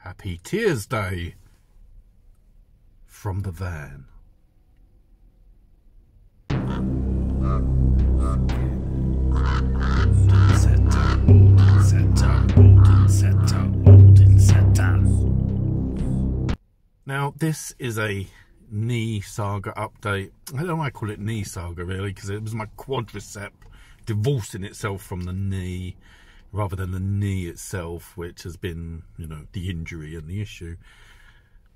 Happy Tears Day from the van. Now, this is a Knee Saga update. I don't know why I call it Knee Saga, really, because it was my quadricep divorcing itself from the knee, rather than the knee itself, which has been, you know, the injury and the issue.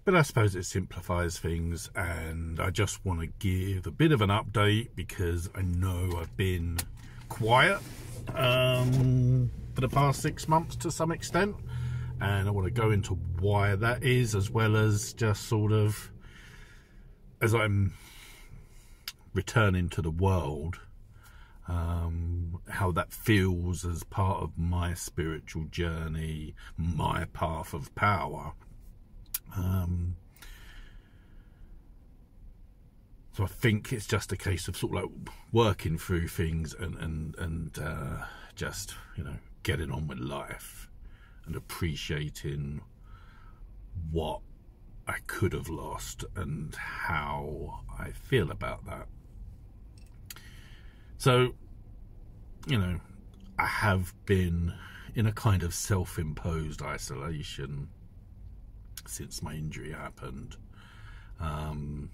But I suppose it simplifies things, and I just want to give a bit of an update because I know I've been quiet for the past 6 months to some extent, and I want to go into why that is, as well as just sort of, as I'm returning to the world, how that feels as part of my spiritual journey, my path of power. So I think it's just a case of sort of like working through things and just, you know, getting on with life and appreciating what I could have lost and how I feel about that. So, you know, I have been in a kind of self-imposed isolation since my injury happened. And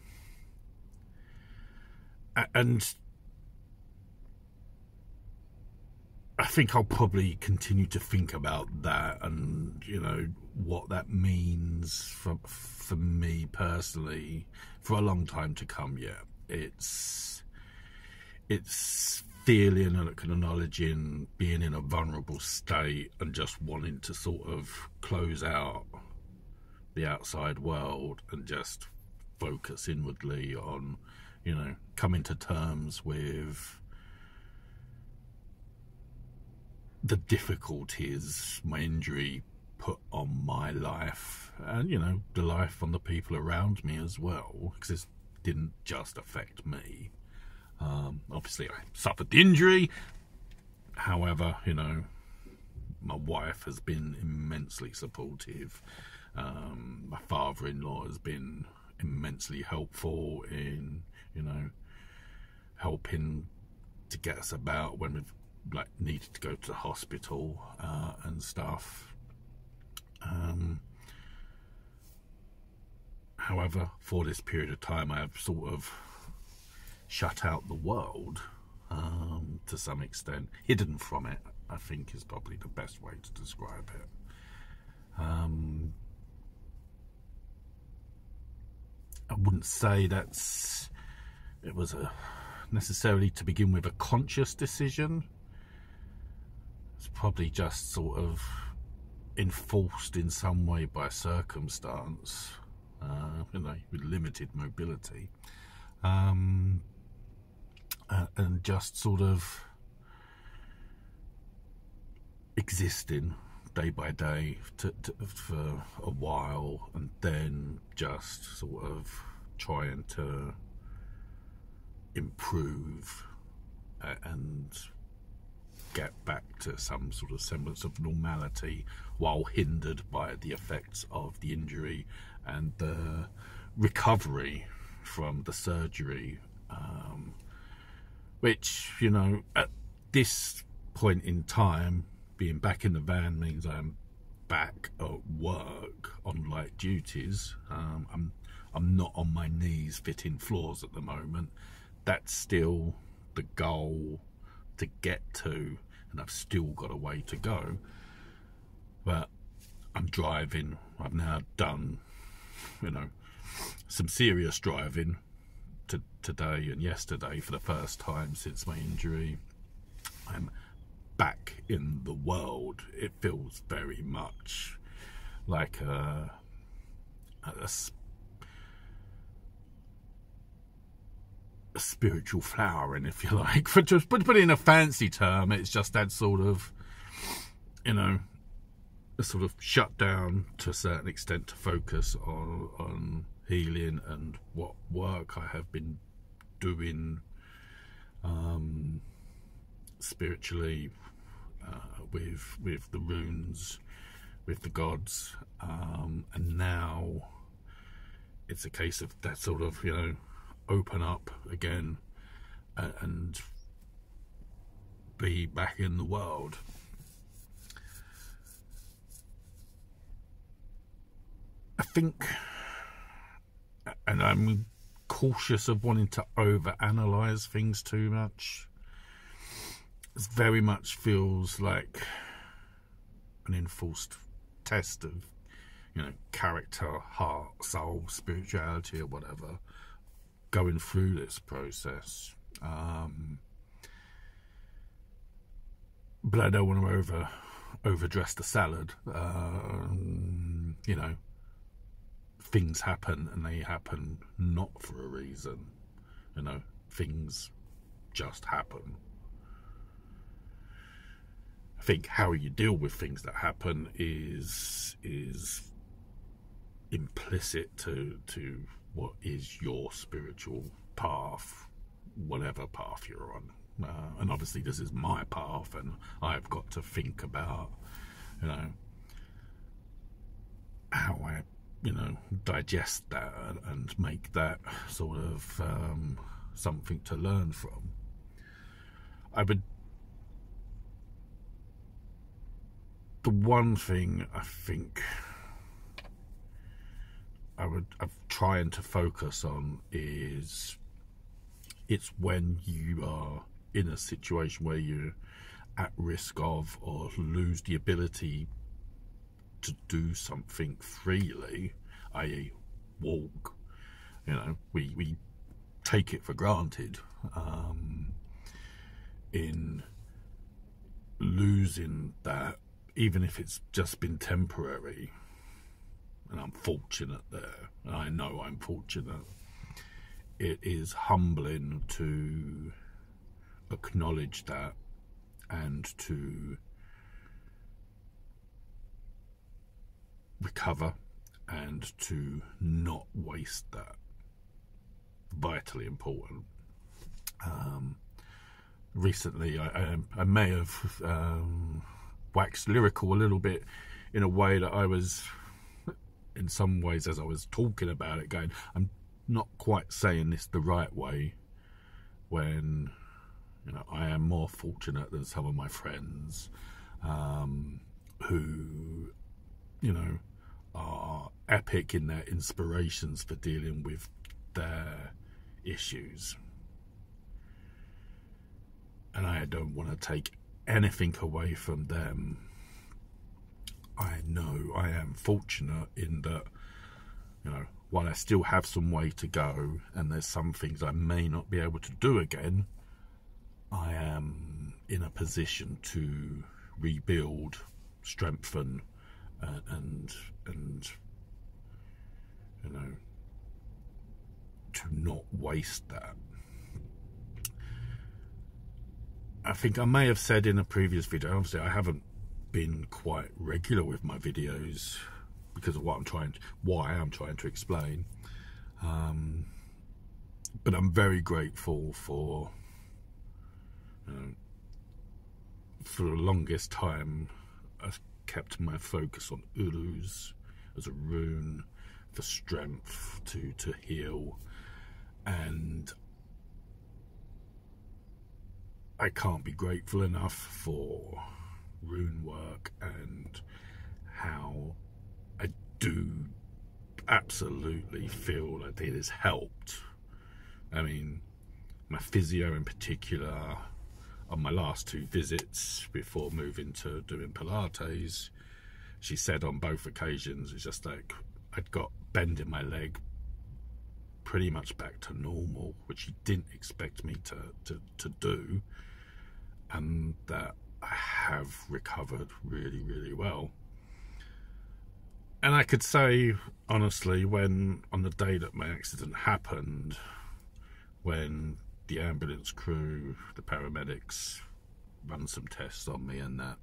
I think I'll probably continue to think about that and, you know, what that means for me personally for a long time to come yet. It's feeling and acknowledging being in a vulnerable state and just wanting to sort of close out the outside world and just focus inwardly on, you know, coming to terms with the difficulties my injury put on my life and, you know, the life on the people around me as well, because it didn't just affect me. Obviously I suffered the injury, however, you know, my wife has been immensely supportive. My father-in-law has been immensely helpful in, you know, helping to get us about when we've like needed to go to the hospital and stuff. However, for this period of time, I have sort of shut out the world to some extent, hidden from it, I think is probably the best way to describe it. I wouldn't say it was necessarily to begin with a conscious decision. It's probably just sort of enforced in some way by circumstance, you know, with limited mobility, and just sort of existing day by day for a while, and then just sort of trying to improve and get back to some sort of semblance of normality while hindered by the effects of the injury and the recovery from the surgery, which, you know, at this point in time, being back in the van means I'm back at work on light duties. I'm not on my knees fitting floors at the moment. That's still the goal to get to, and I've still got a way to go. But I'm driving. I've now done, you know, some serious driving today and yesterday for the first time since my injury. I'm back in the world. It feels very much like a spiritual flowering, if you like. But to put it in a fancy term, it's just that sort of, you know, a sort of shut down to a certain extent to focus on healing and what work I have been doing spiritually, with the runes, with the gods, now it's a case of that sort of, you know, open up again and be back in the world. I think, and I'm cautious of wanting to overanalyze things too much. It very much feels like an enforced test of, you know, character, heart, soul, spirituality, or whatever, going through this process. But I don't want to overdress the salad. You know, things happen, and they happen not for a reason. You know, things just happen. I think how you deal with things that happen is implicit to what is your spiritual path, whatever path you're on. And obviously this is my path, and I've got to think about, you know, how I, you know, digest that and make that sort of something to learn from. The one thing I think I'm trying to focus on is, it's when you are in a situation where you're at risk of, or lose the ability to do something freely, i.e. walk. You know, we take it for granted. In losing that, even if it's just been temporary, and I'm fortunate there, and I know I'm fortunate, it is humbling to acknowledge that and to recover and to not waste that. Vitally important. Recently I may have waxed lyrical a little bit, in a way that I was, in some ways, as I was talking about it, going, I'm not quite saying this the right way, when, you know, I am more fortunate than some of my friends who, you know, are epic in their inspirations for dealing with their issues. And I don't want to take anything away from them. I know I am fortunate in that, you know, while I still have some way to go, and there's some things I may not be able to do again, I am in a position to rebuild, strengthen, and you know, to not waste that. I think I may have said in a previous video, obviously I haven't been quite regular with my videos because of why I'm trying to explain. But I'm very grateful for, you know, for the longest time I've kept my focus on Urus as a rune for strength to heal, and I can't be grateful enough for rune work and how I do absolutely feel that it has helped. I mean, my physio in particular, on my last 2 visits before moving to doing Pilates, she said on both occasions, it's just like I'd got bend in my leg pretty much back to normal, which she didn't expect me to do, and that I have recovered really, really well. And I could say, honestly, when on the day that my accident happened, when the ambulance crew, the paramedics, run some tests on me and that,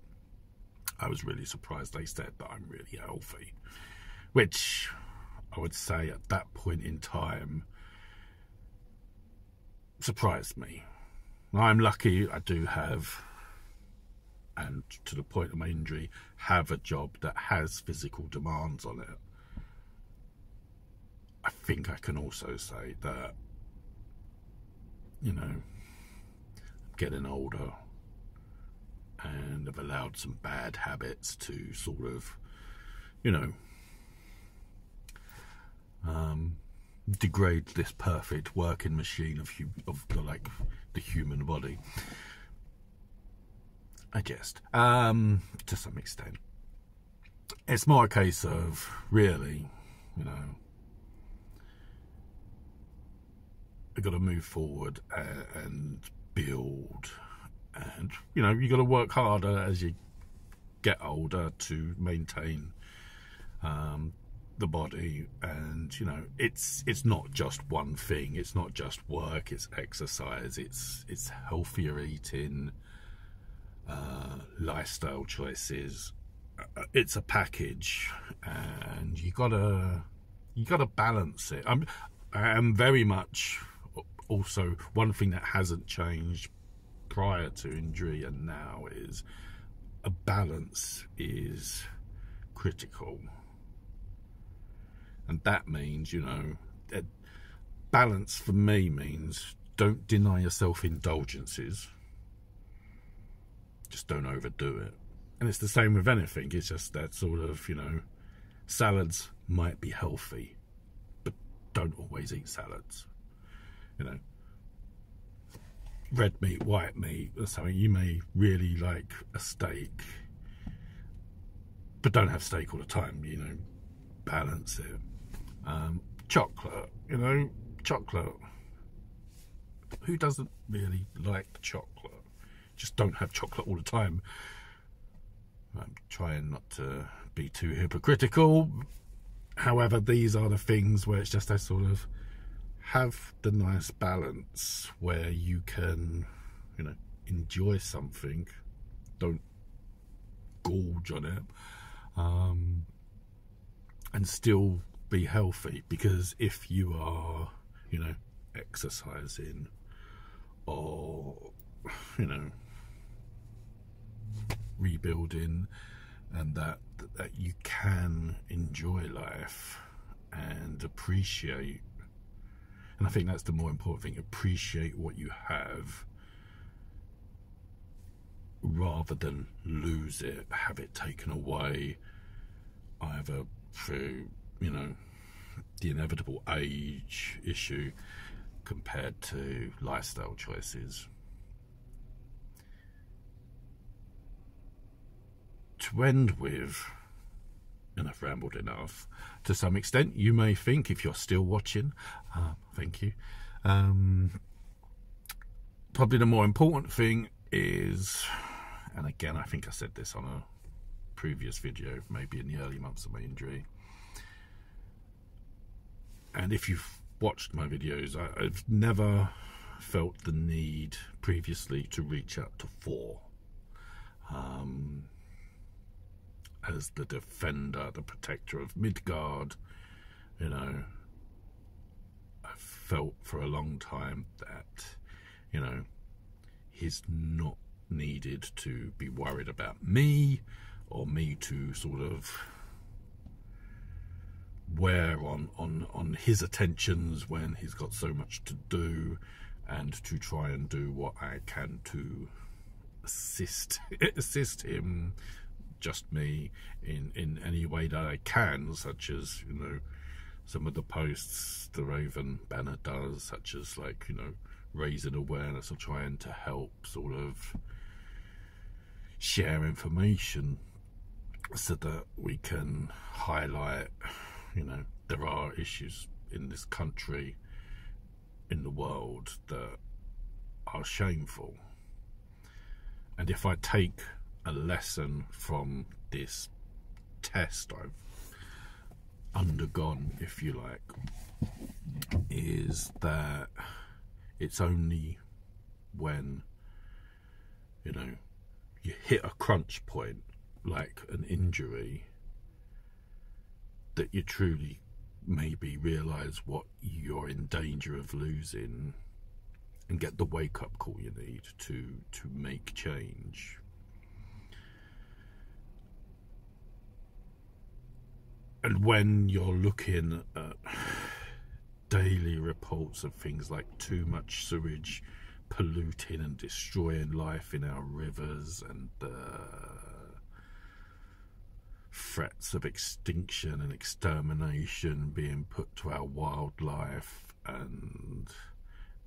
I was really surprised they said that I'm really healthy, which I would say at that point in time surprised me. I'm lucky I do have, and to the point of my injury, have a job that has physical demands on it. think I can also say that, you know, I'm getting older and I've allowed some bad habits to sort of, you know, degrade this perfect working machine of the human body. I jest, to some extent. It's more a case of really, you know, I've got to move forward and build, and you know, you got to work harder as you get older to maintain the body. And you know, it's not just one thing. It's not just work. It's exercise. It's healthier eating, lifestyle choices. It's a package, and you gotta balance it. I am very much also, one thing that hasn't changed prior to injury and now is a balance is critical. And that means, you know, that balance for me means don't deny yourself indulgences. Just don't overdo it. And it's the same with anything. It's just that sort of, you know, salads might be healthy, but don't always eat salads. You know, red meat, white meat, or something. You may really like a steak, but don't have steak all the time. You know, balance it. Chocolate, you know, chocolate. Who doesn't really like the chocolate? Just don't have chocolate all the time. I'm trying not to be too hypocritical. However, these are the things where it's just a sort of have the nice balance where you can, you know, enjoy something, don't gorge on it, and still be healthy. Because if you are, you know, exercising or, you know, rebuilding, and that you can enjoy life and appreciate. And I think that's the more important thing, appreciate what you have rather than lose it, have it taken away, either through, you know, the inevitable age issue compared to lifestyle choices. To end with, and I've rambled enough, to some extent, you may think, if you're still watching, thank you, probably the more important thing is, and again, I think I said this on a previous video, maybe in the early months of my injury, and if you've watched my videos, I've never felt the need previously to reach out to 4. As the defender, the protector of Midgard, you know, I've felt for a long time that, you know, he's not needed to be worried about me, or me to sort of wear on his attentions when he's got so much to do, and to try and do what I can to assist him, just me, in any way that I can, such as, you know, some of the posts the Raven banner does, such as, like, you know, raising awareness or trying to help sort of share information so that we can highlight, you know, there are issues in this country, in the world, that are shameful. And if I take a lesson from this test I've undergone, if you like, is that it's only when, you know, you hit a crunch point, like an injury, that you truly maybe realise what you're in danger of losing, and get the wake-up call you need to make change. And when you're looking at daily reports of things like too much sewage polluting and destroying life in our rivers, and threats of extinction and extermination being put to our wildlife and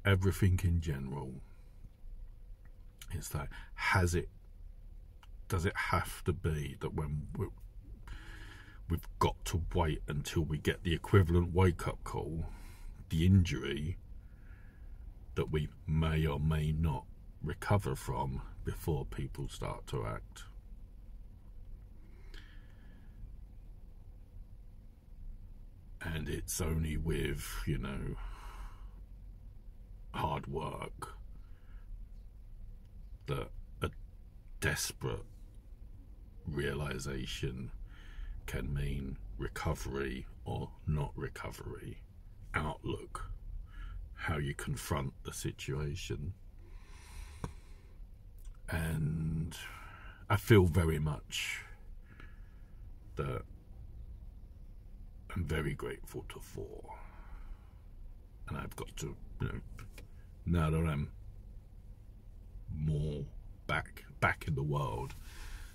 everything in general. It's like, does it have to be that when we've got to wait until we get the equivalent wake-up call, the injury that we may or may not recover from, before people start to act? And it's only with, you know, hard work that a desperate realization can mean recovery or not recovery, outlook, how you confront the situation. And I feel very much that I'm very grateful to Thor, and I've got to, you know, now that I'm more back in the world,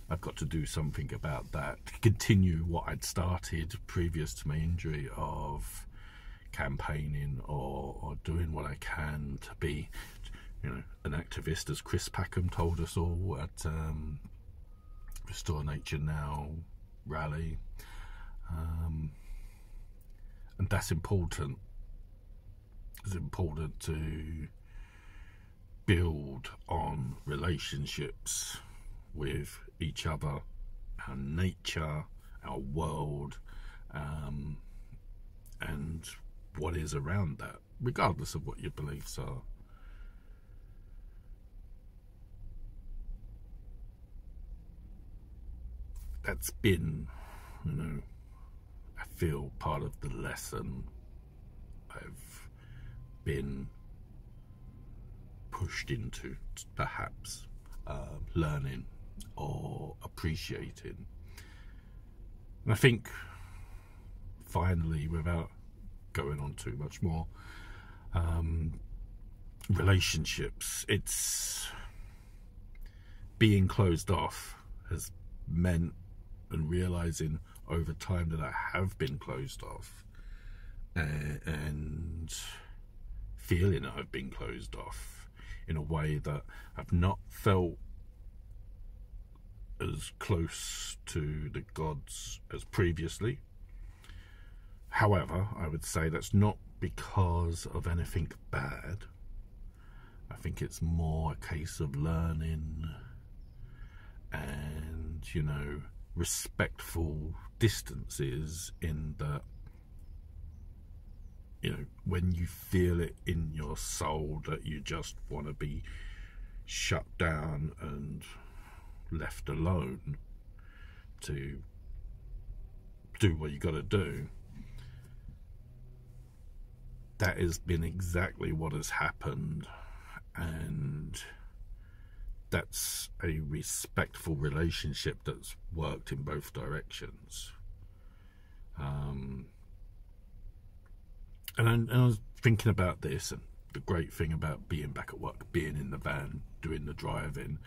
I've got to do something about that, to continue what I'd started previous to my injury of campaigning or doing what I can to be, you know, an activist, as Chris Packham told us all at Restore Nature Now rally. And that's important. It's important to build on relationships with each other, our nature, our world, and what is around that, regardless of what your beliefs are. That's been, you know, I feel, part of the lesson I've been pushed into, perhaps, learning or appreciating. And I think, finally, without going on too much more, relationships, it's being closed off has meant, and realizing over time that I have been closed off, and feeling that I've been closed off in a way that I've not felt as close to the gods as previously. However, I would say that's not because of anything bad. I think it's more a case of learning and, you know, respectful distances, in that, you know, when you feel it in your soul that you just want to be shut down and left alone to do what you got to do, that has been exactly what has happened. And that's a respectful relationship that's worked in both directions. And I was thinking about this, and the great thing about being back at work, being in the van, doing the driving,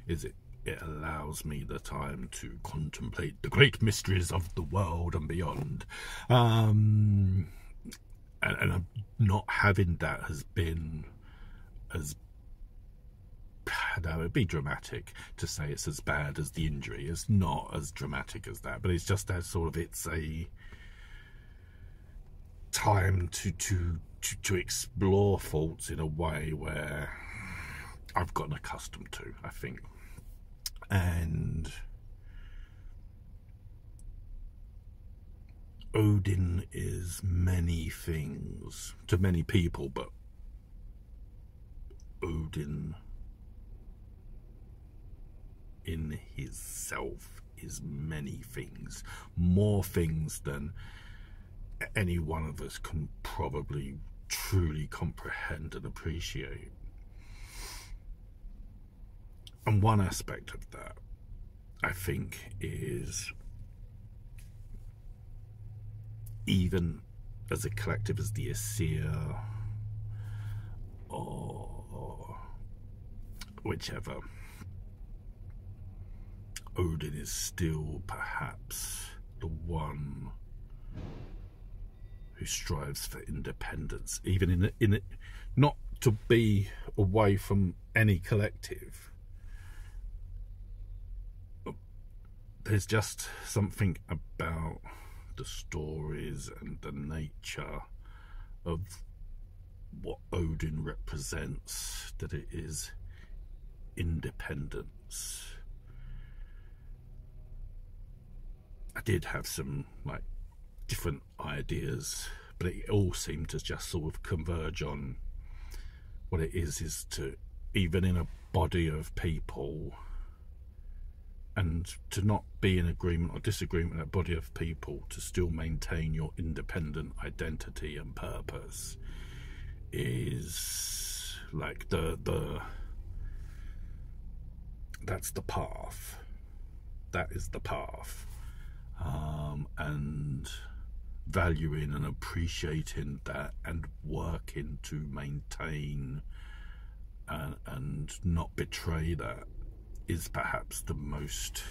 is it allows me the time to contemplate the great mysteries of the world and beyond. And I'm not having that has been as, now it'd be dramatic to say it's as bad as the injury. It's not as dramatic as that, but it's just that sort of, it's a time to explore faults in a way where I've gotten accustomed to, I think. And Odin is many things to many people, but Odin in his self is many things, more things than any one of us can probably truly comprehend and appreciate. And one aspect of that, I think, is even as a collective as the Aesir or whichever, Odin is still perhaps the one who strives for independence, even in it, not to be away from any collective. There's just something about the stories and the nature of what Odin represents, that it is independence. I did have some like different ideas, but it all seemed to just sort of converge on what it is to, even in a body of people, and to not be in agreement or disagreement with that body of people, to still maintain your independent identity and purpose, is like that's the path. That is the path. And valuing and appreciating that and working to maintain and not betray that is perhaps the most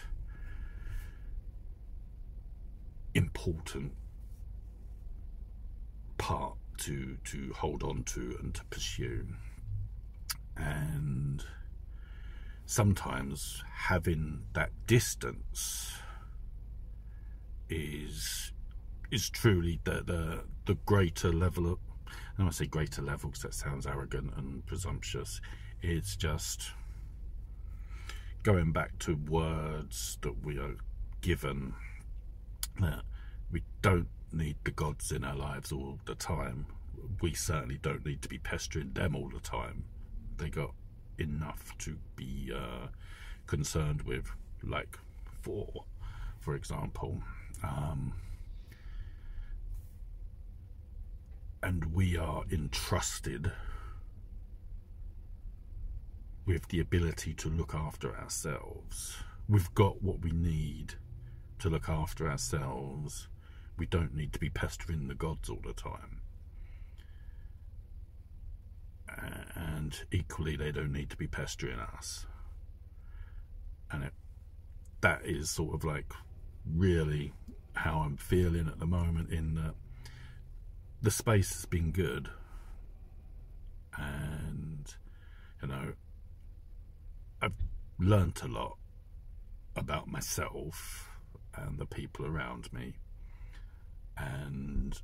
important part to hold on to and to pursue. And sometimes having that distance is truly the greater level of, I don't want to say greater level because that sounds arrogant and presumptuous. It's just going back to words that we are given, that we don't need the gods in our lives all the time. We certainly don't need to be pestering them all the time. They got enough to be concerned with, like for example. And we are entrusted with the ability to look after ourselves. We've got what we need to look after ourselves. We don't need to be pestering the gods all the time. And equally, they don't need to be pestering us. And that is sort of like really how I'm feeling at the moment, in that the space has been good, and you know, I've learnt a lot about myself and the people around me, and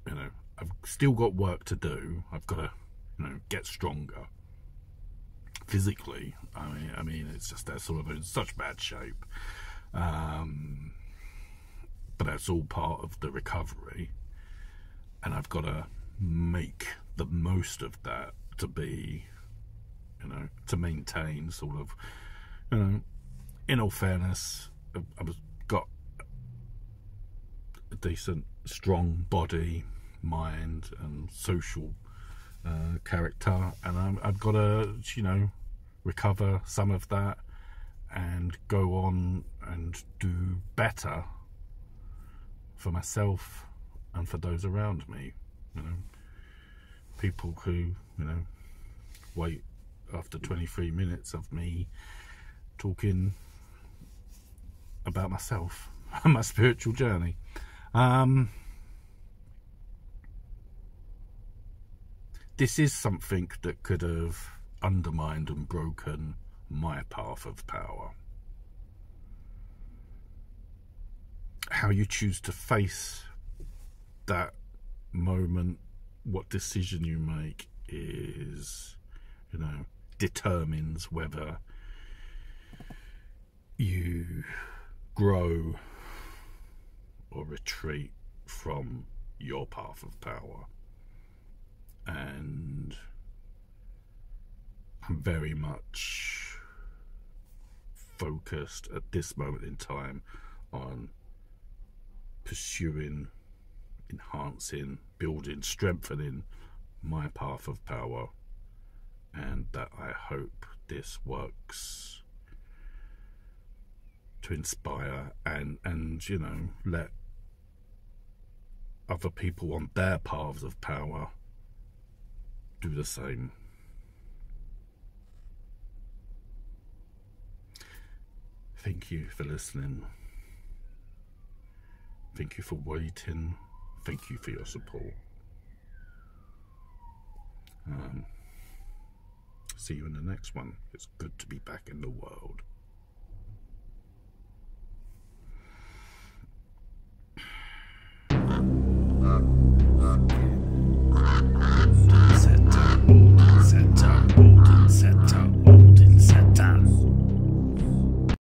you know, I've still got work to do. I've got to, you know, get stronger physically. I mean, it's just that sort of in such bad shape. But that's all part of the recovery, and I've got to make the most of that to be, you know, to maintain sort of, you know, in all fairness, I've got a decent, strong body, mind, and social character, and I've got to, you know, recover some of that and go on and do better for myself and for those around me. You know, people who, you know, wait after 23 minutes of me talking about myself and my spiritual journey. This is something that could have undermined and broken my path of power. How you choose to face that moment, what decision you make, is, you know, determines whether you grow or retreat from your path of power. And I'm very much focused at this moment in time on pursuing, enhancing, building, strengthening my path of power, and that I hope this works to inspire and you know, let other people on their paths of power do the same. Thank you for listening. Thank you for waiting. Thank you for your support. See you in the next one. It's good to be back in the world.